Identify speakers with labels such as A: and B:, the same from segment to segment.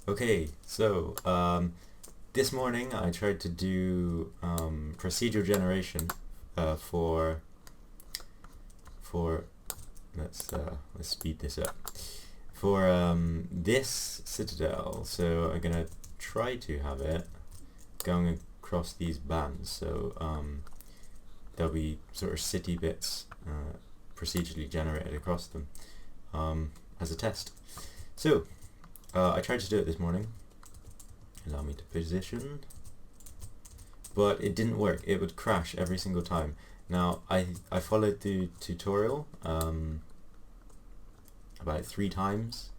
A: Okay, so this morning I tried to do procedural generation for let's speed this up for this citadel. So I'm gonna try to have it going across these bands. So there'll be sort of city bits procedurally generated across them as a test. So I tried to do it this morning. Allow me to position. But it didn't work. It would crash every single time. Now I followed the tutorial about 3 times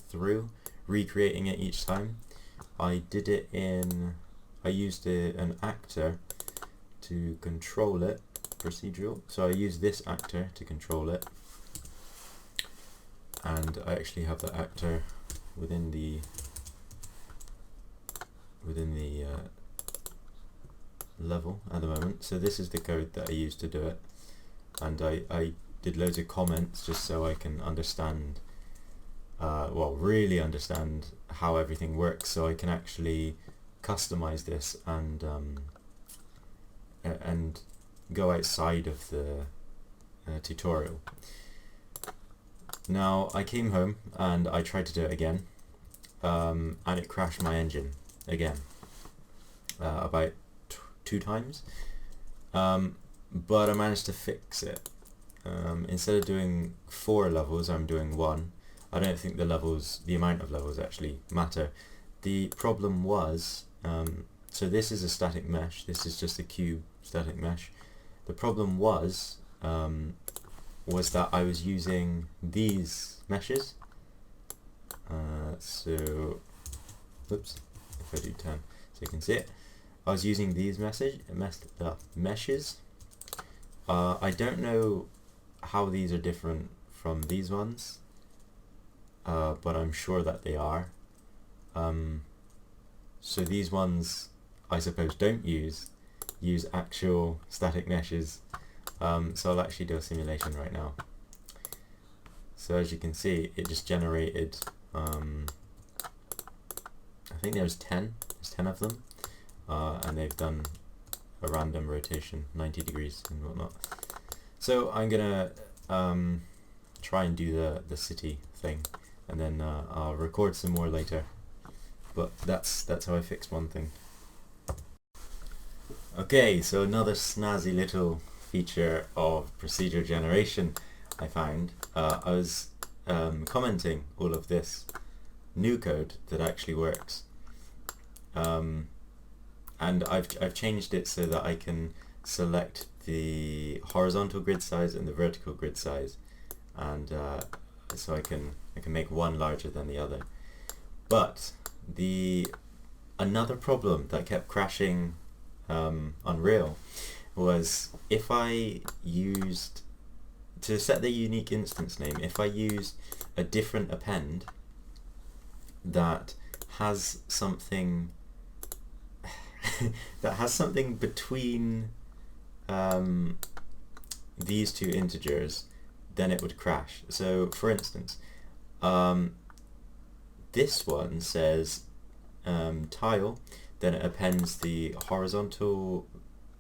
A: through, recreating it each time. I did it I used an actor to control it, procedural. So I used this actor to control it, and I actually have the actor within the level at the moment. So this is the code that I used to do it, and I did loads of comments just so I can understand, well, really understand how everything works, so I can actually customize this and go outside of the tutorial. Now I came home and I tried to do it again, and it crashed my engine again about 2 times, but I managed to fix it. Instead of doing 4 levels, I'm doing 1. I don't think the amount of levels actually matter. The problem was, so this is a static mesh, this is just a cube static mesh. The problem was that I was using these meshes. So, oops, if I do 10, so you can see it. I was using these meshes. I don't know how these are different from these ones, but I'm sure that they are. So these ones, I suppose, don't use actual static meshes. So I'll actually do a simulation right now. So as you can see, it just generated, I think there's 10 of them, and they've done a random rotation, 90 degrees and whatnot. So I'm gonna try and do the city thing, and then I'll record some more later. But that's how I fixed one thing. Okay, so another snazzy little feature of procedural generation I found. I was commenting all of this new code that actually works, and I've changed it so that I can select the horizontal grid size and the vertical grid size, and so I can make one larger than the other. But another problem that kept crashing Unreal was if I used, to set the unique instance name, if I used a different append that has something that has something between these 2 integers, then it would crash. So for instance, this one says tile, then it appends the horizontal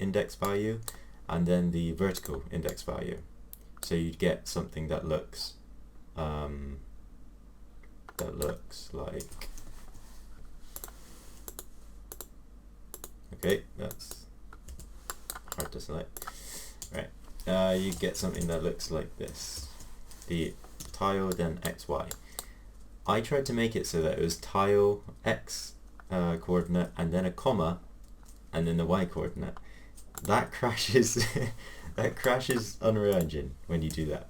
A: index value and then the vertical index value. So you'd get something that looks like, okay, that's hard to select. Right, you get something that looks like this, the tile then xy. I tried to make it so that it was tile x coordinate and then a comma and then the y coordinate. That crashes that crashes Unreal Engine when you do that.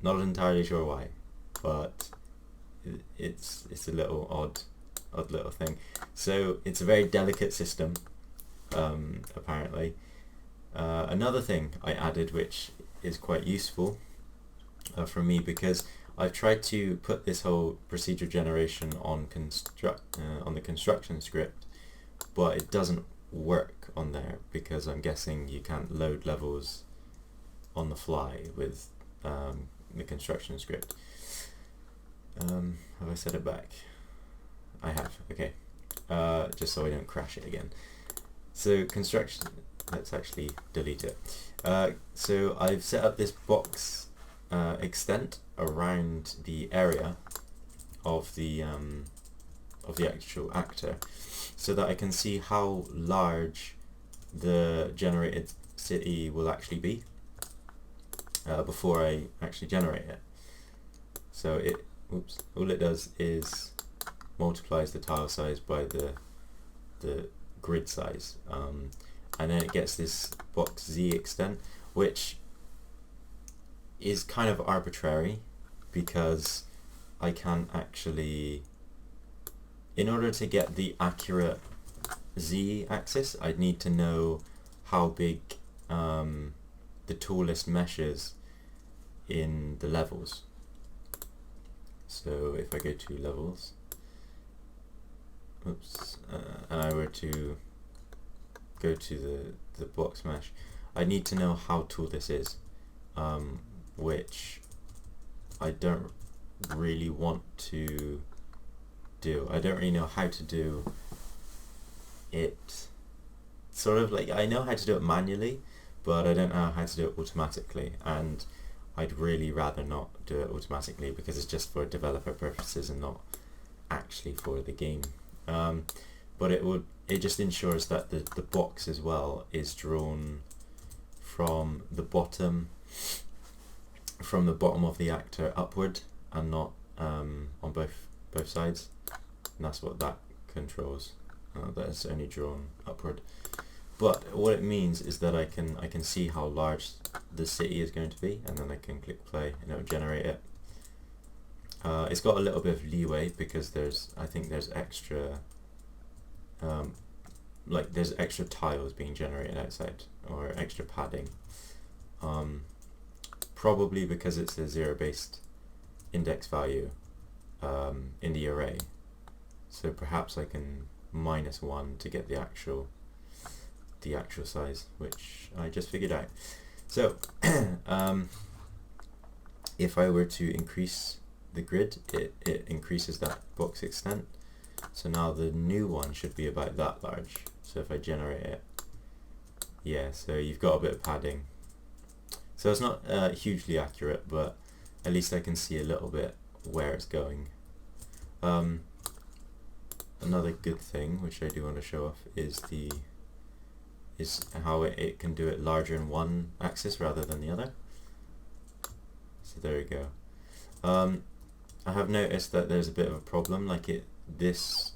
A: Not entirely sure why, but it's a little odd little thing. So it's a very delicate system, apparently. Another thing I added, which is quite useful for me, because I've tried to put this whole procedural generation on the construction script, but it doesn't work on there because I'm guessing you can't load levels on the fly with the construction script. Have I set it back? I have, okay. Just so I don't crash it again. So construction, let's actually delete it. So I've set up this box extent around the area of the actual actor, so that I can see how large the generated city will actually be before I actually generate it. So all it does is multiplies the tile size by the grid size, and then it gets this box Z extent, which is kind of arbitrary because I can actually, in order to get the accurate Z axis, I'd need to know how big the tool list meshes in the levels. So if I go to levels, and I were to go to the box mesh, I need to know how tall this is, which I don't really want to do. I don't really know how to do it. Sort of like, I know how to do it manually, but I don't know how to do it automatically, and I'd really rather not do it automatically because it's just for developer purposes and not actually for the game. But it just ensures that the box as well is drawn from the bottom of the actor upward, and not on both sides, and that's what that controls. That is only drawn upward. But what it means is that I can see how large the city is going to be, and then I can click play and it'll generate it. It's got a little bit of leeway because I think there's extra there's extra tiles being generated outside, or extra padding, probably because it's a zero-based index value in the array. So perhaps I can -1 to get the actual size, which I just figured out. So if I were to increase the grid, it increases that box extent. So now the new one should be about that large. So if I generate it, yeah, so you've got a bit of padding. So it's not hugely accurate, but at least I can see a little bit where it's going. Another good thing, which I do want to show off, is how it can do it larger in one axis rather than the other. So there we go. I have noticed that there's a bit of a problem, like this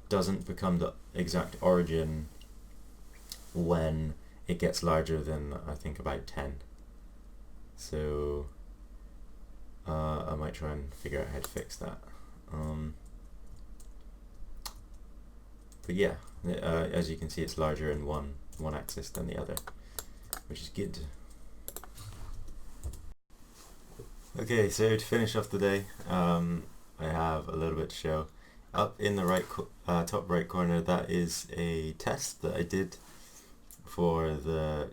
A: doesn't become the exact origin when it gets larger than, I think, about 10. So I might try and figure out how to fix that. But yeah, as you can see, it's larger in one axis than the other, which is good. Okay, so to finish off the day, I have a little bit to show. Up in the top right corner, that is a test that I did for the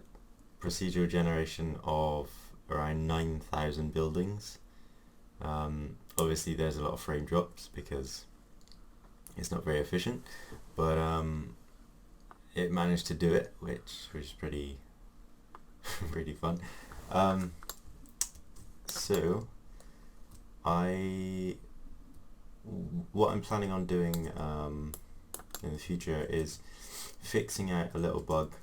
A: procedural generation of around 9,000 buildings. Obviously there's a lot of frame drops because it's not very efficient, but it managed to do it, which was pretty pretty fun. So what I'm planning on doing in the future is fixing out a little bug,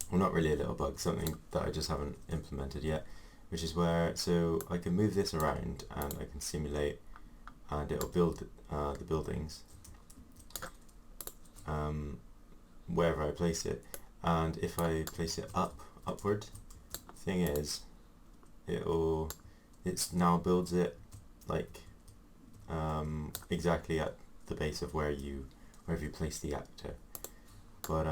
A: well, not really a little bug, something that I just haven't implemented yet, which is where, so I can move this around and I can simulate, and it'll build the buildings wherever I place it, and if I place it upward, thing is, it's now builds it like exactly at the base of wherever you place the actor. But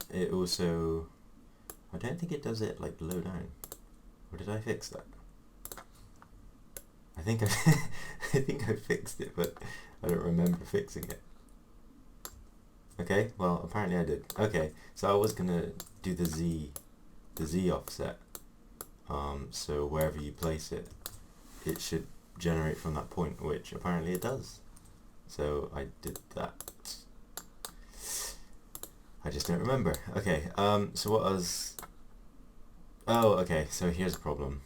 A: it also, I don't think it does it like low down. Or did I fix that? I think I think I fixed it, but I don't remember fixing it. Okay, well apparently I did. Okay, so I was gonna do the Z offset. So wherever you place it it should generate from that point, which apparently it does. So I did that. I just don't remember. Okay, so what was... Oh, okay, so here's a problem.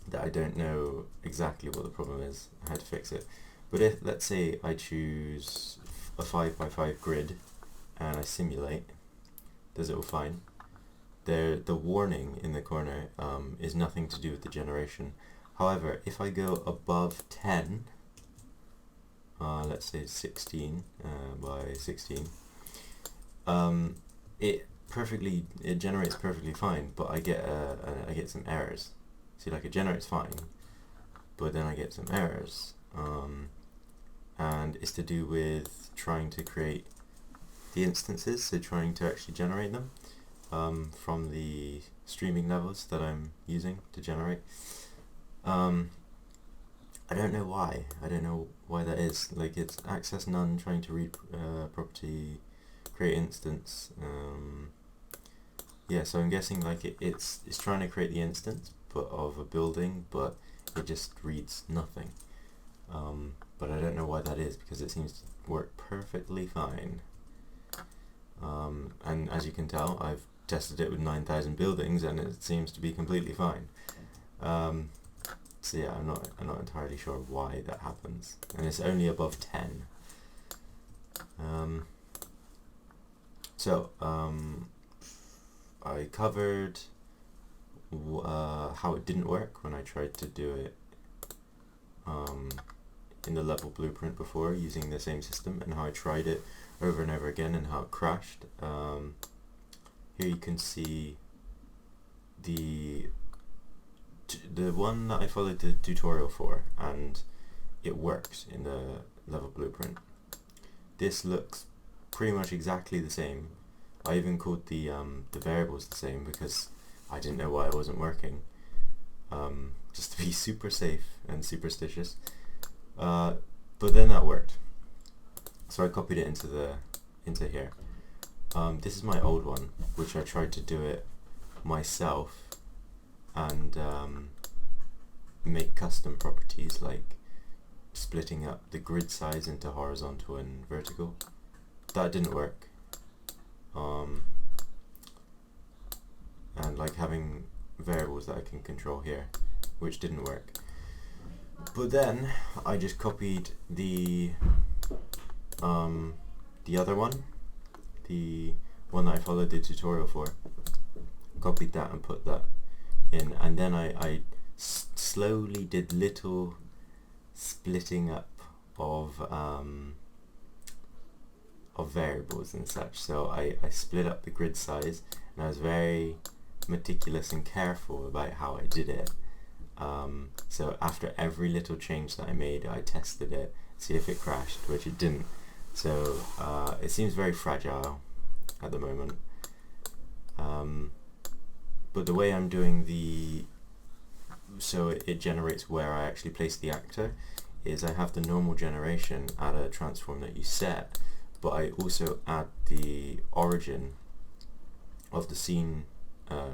A: That I don't know exactly what the problem is, how to fix it. But if, let's say I choose a 5x5 grid and I simulate, does it all fine? The warning in the corner is nothing to do with the generation. However, if I go above 10, let's say 16 by 16, it generates perfectly fine, but I get some errors. See, like, it generates fine, but then I get some errors, and it's to do with trying to create the instances, so trying to actually generate them from the streaming levels that I'm using to generate. I don't know why. I don't know why that is. Like, it's access none, trying to read property, create instance. Yeah, so I'm guessing like it's trying to create the instance of a building, but it just reads nothing. But I don't know why that is, because it seems to work perfectly fine. And as you can tell, I've tested it with 9,000 buildings, and it seems to be completely fine. So yeah, I'm not entirely sure why that happens, and it's only above 10. I covered how it didn't work when I tried to do it in the level blueprint before using the same system, and how I tried it over and over again and how it crashed. Here you can see the one that I followed the tutorial for, and it works in the level blueprint. This looks pretty much exactly the same. I even called the variables the same because I didn't know why it wasn't working, just to be super safe and superstitious. But then that worked, so I copied it into here. This is my old one, which I tried to do it myself and make custom properties, like splitting up the grid size into horizontal and vertical. That didn't work. And like having variables that I can control here, which didn't work. But then I just copied the other one, the one that I followed the tutorial for, copied that and put that in, and then I slowly did little splitting up of variables and such. So I split up the grid size, and I was very meticulous and careful about how I did it. So after every little change that I made, I tested it, see if it crashed, which it didn't. So it seems very fragile at the moment. But the way I'm doing so it generates where I actually place the actor, is I have the normal generation at a transform that you set, but I also add the origin of the scene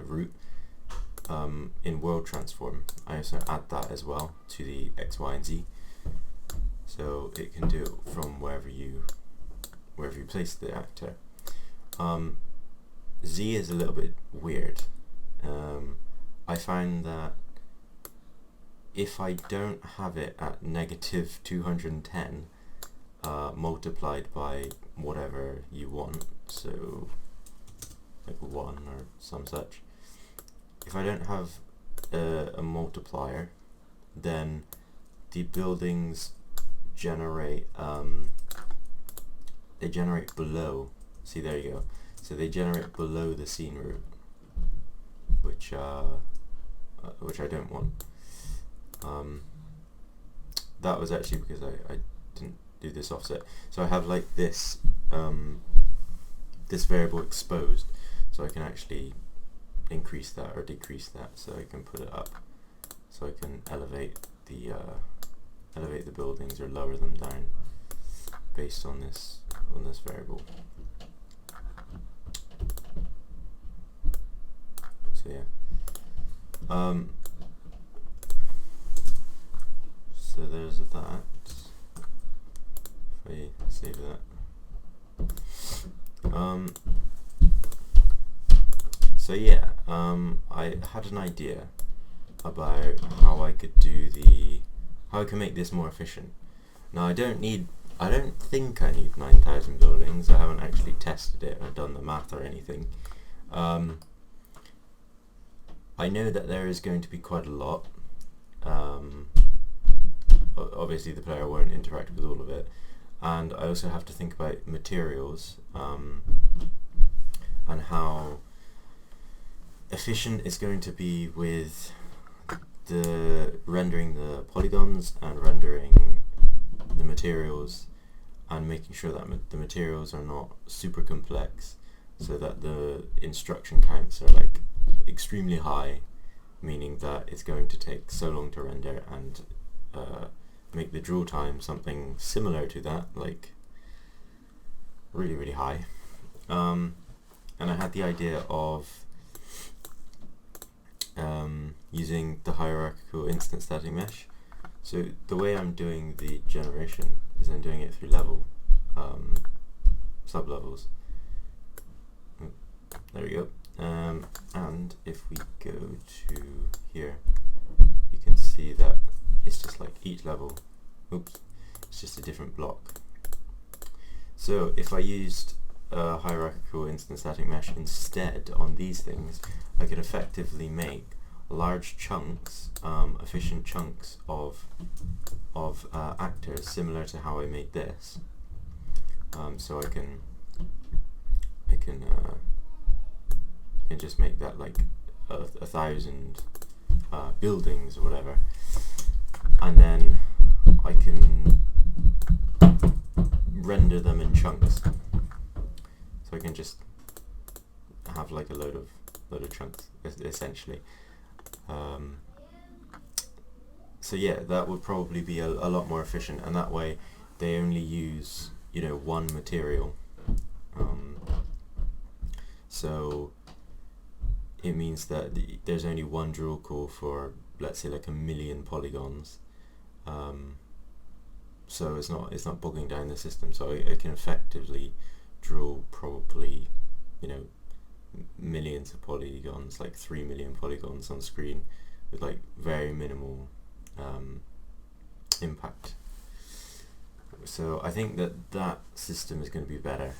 A: root in world transform. I also add that as well to the X, Y, and Z, so it can do it from wherever you place the actor. Z is a little bit weird. I find that if I don't have it at negative 210 multiplied by whatever you want, so like 1 or some such, if I don't have a multiplier, then the buildings generate they generate below. See, there you go. So they generate below the scene root, which I don't want. That was actually because I didn't do this offset. So I have like this this variable exposed, so I can actually increase that or decrease that, so I can put it up, so I can elevate the buildings or lower them down based on this variable. So yeah. so there's that. If I save that. So yeah, I had an idea about how I could how I can make this more efficient. Now I don't think I need 9,000 buildings. I haven't actually tested it or done the math or anything. I know that there is going to be quite a lot. Obviously the player won't interact with all of it, and I also have to think about materials and how efficient it's going to be with the rendering the polygons and rendering the materials, and making sure that the materials are not super complex, so that the instruction counts are like extremely high, meaning that it's going to take so long to render, and make the draw time something similar to that, like really, really high. And I had the idea of using the hierarchical instant static mesh. So the way I'm doing the generation is I'm doing it through level sub-levels. There we go. And if we go to here, you can see that it's just like each level, it's just a different block. So if I used hierarchical instant static mesh instead on these things, I could effectively make large chunks, efficient chunks of actors, similar to how I made this. So I can just make that like 1,000 buildings or whatever, and then I can render them in chunks. So I can just have like a load of chunks essentially. So yeah, that would probably be a lot more efficient, and that way they only use, you know, one material. So it means that there's only one draw call for, let's say, like 1,000,000 polygons. So it's not bogging down the system. So I can effectively draw probably, you know, millions of polygons, like 3 million polygons on screen, with like very minimal impact. So I think that system is going to be better.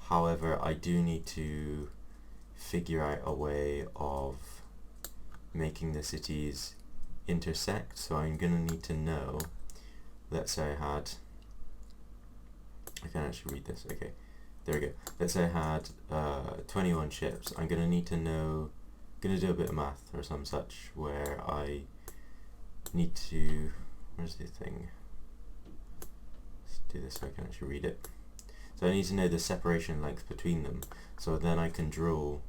A: However, I do need to figure out a way of making the cities intersect. So I'm going to need to know, let's say I can actually read this, okay, there we go. Let's say I had 21 ships. I'm going to need to know, going to do a bit of math or some such, where I need to, where's the thing? Let's do this so I can actually read it. So I need to know the separation length between them, so then I can draw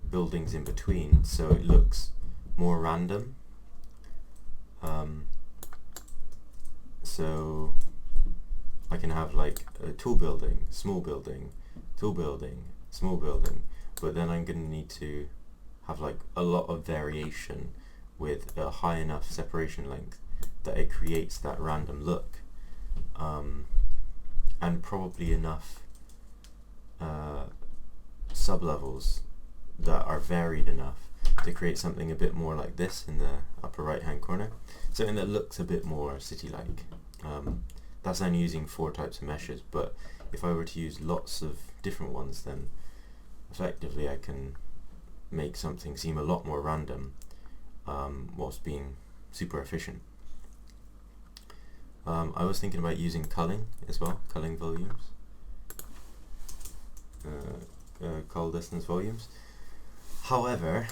A: buildings in between, so it looks more random. So I can have like a tall building, small building, tall building, small building, but then I'm going to need to have like a lot of variation with a high enough separation length that it creates that random look, and probably enough sub-levels that are varied enough to create something a bit more like this in the upper right hand corner, something that looks a bit more city-like. That's only using 4 types of meshes, but if I were to use lots of different ones, then effectively I can make something seem a lot more random whilst being super efficient. I was thinking about using culling as well, culling volumes, cull distance volumes. However,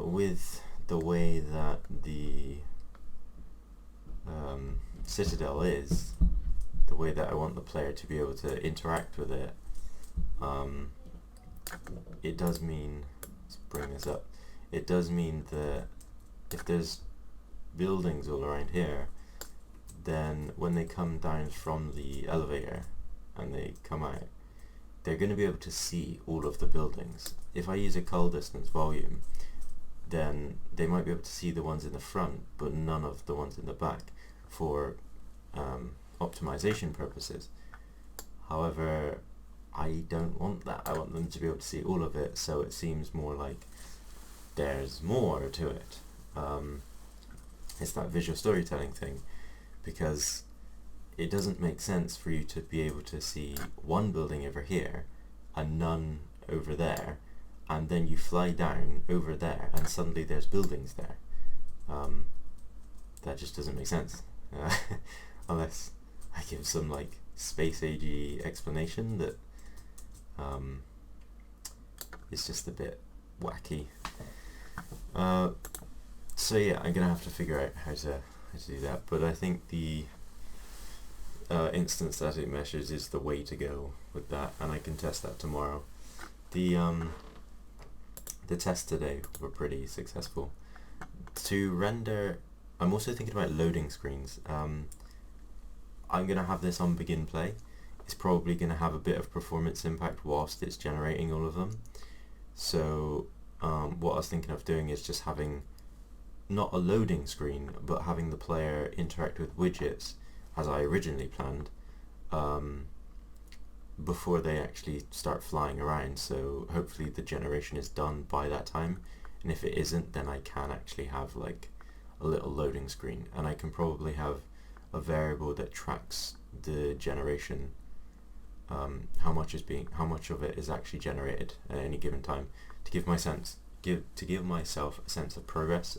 A: with the way that the Citadel is, the way that I want the player to be able to interact with it, it does mean, let's bring this up, it does mean that if there's buildings all around here, then when they come down from the elevator and they come out, they're going to be able to see all of the buildings. If I use a cull distance volume, then they might be able to see the ones in the front, but none of the ones in the back for optimization purposes. However, I don't want that. I want them to be able to see all of it, so it seems more like there's more to it. It's that visual storytelling thing, because it doesn't make sense for you to be able to see one building over here and none over there, and then you fly down over there and suddenly there's buildings there. That just doesn't make sense. Unless I give some like space agey explanation that is just a bit wacky. So yeah, I'm gonna have to figure out how to do that, but I think the instant static meshes is the way to go with that, and I can test that tomorrow. The tests today were pretty successful. To render, I'm also thinking about loading screens. I'm gonna have this on begin play. It's probably gonna have a bit of performance impact whilst it's generating all of them. So what I was thinking of doing is just having not a loading screen, but having the player interact with widgets as I originally planned, before they actually start flying around. So hopefully the generation is done by that time, and if it isn't, then I can actually have like a little loading screen, and I can probably have a variable that tracks the generation, how much of it is actually generated at any given time, to give myself a sense of progress.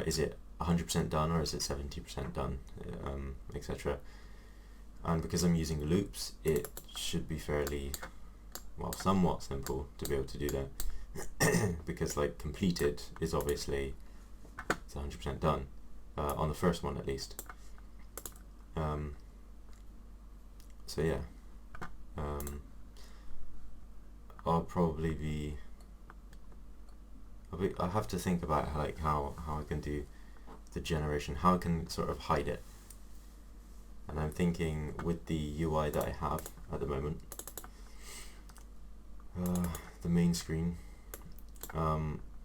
A: Is it 100% done or is it 70% done, etc. And because I'm using loops, it should be fairly, well, somewhat simple to be able to do that. Because like completed is obviously it's 100% done, on the first one at least. So yeah, I'll have to think about how I can do the generation, how I can sort of hide it. And I'm thinking with the UI that I have at the moment, the main screen,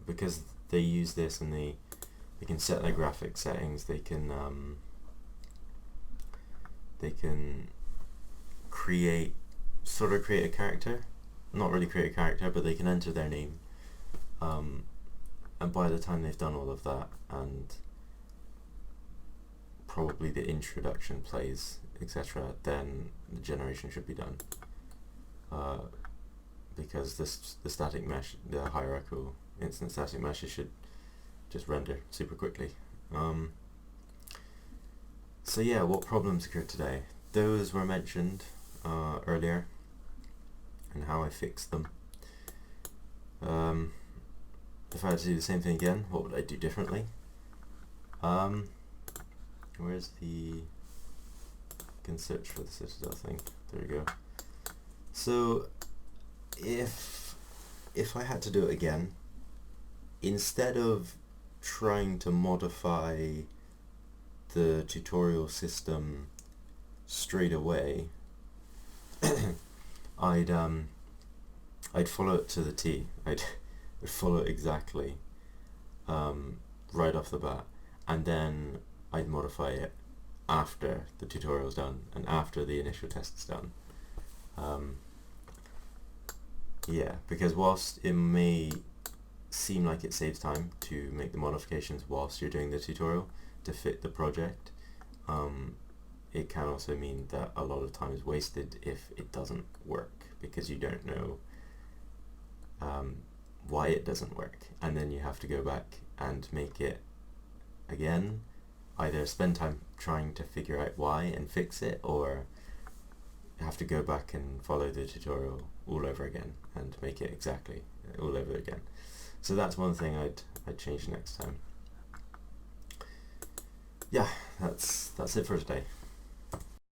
A: because they use this and they can set their graphic settings, they can create a character, not really create a character, but they can enter their name, and by the time they've done all of that, and probably the introduction plays, etc., then the generation should be done, because the static mesh, the hierarchical instant static meshes should just render super quickly. So yeah, what problems occurred today? Those were mentioned earlier, and how I fixed them. If I had to do the same thing again, what would I do differently? Where's the... I can search for the Citadel thing. There we go. So if I had to do it again, instead of trying to modify the tutorial system straight away, I'd follow it to the T. I'd follow it exactly, right off the bat, and then I'd modify it after the tutorial's done and after the initial test's done. Yeah, because whilst it may seem like it saves time to make the modifications whilst you're doing the tutorial to fit the project, it can also mean that a lot of time is wasted if it doesn't work, because you don't know why it doesn't work, and then you have to go back and make it again, either spend time trying to figure out why and fix it, or have to go back and follow the tutorial all over again and make it exactly all over again. So that's one thing I'd change next time. Yeah, that's it for today.